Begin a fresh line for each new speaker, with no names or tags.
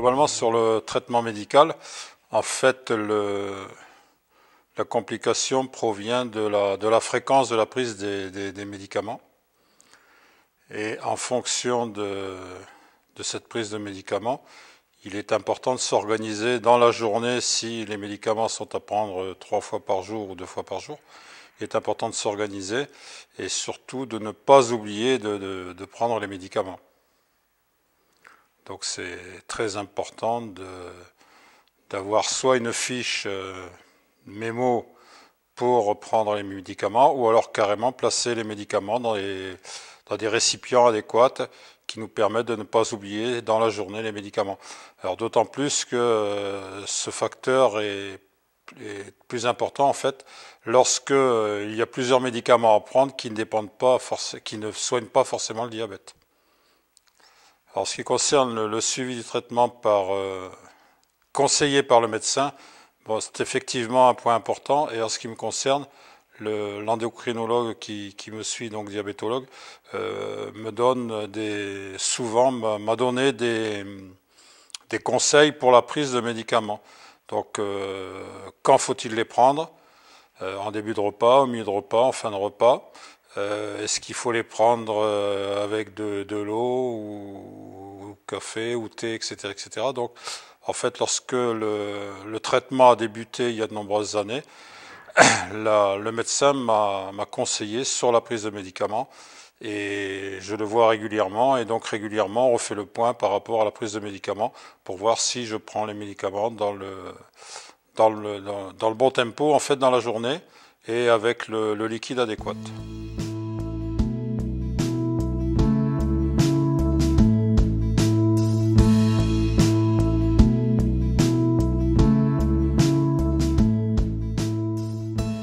Globalement, sur le traitement médical, en fait, la complication provient de la fréquence de la prise des médicaments. Et en fonction de cette prise de médicaments, il est important de s'organiser dans la journée si les médicaments sont à prendre 3 fois par jour ou 2 fois par jour. Il est important de s'organiser et surtout de ne pas oublier de prendre les médicaments. Donc c'est très important d'avoir soit une fiche mémo pour prendre les médicaments ou alors carrément placer les médicaments dans des récipients adéquats qui nous permettent de ne pas oublier dans la journée les médicaments. Alors d'autant plus que ce facteur est plus important en fait lorsque il y a plusieurs médicaments à prendre qui ne soignent pas forcément le diabète. Alors, ce qui concerne le suivi du traitement conseillé par le médecin, bon, c'est effectivement un point important. Et en ce qui me concerne, l'endocrinologue qui me suit, donc diabétologue, m'a donné des conseils pour la prise de médicaments. Donc, quand faut-il les prendre? En début de repas, au milieu de repas, en fin de repas. Est-ce qu'il faut les prendre avec de l'eau ou café ou thé, etc., etc. Donc, en fait, lorsque le traitement a débuté il y a de nombreuses années, le médecin m'a conseillé sur la prise de médicaments et je le vois régulièrement et donc régulièrement on refait le point par rapport à la prise de médicaments pour voir si je prends les médicaments dans le bon tempo en fait dans la journée et avec le liquide adéquat.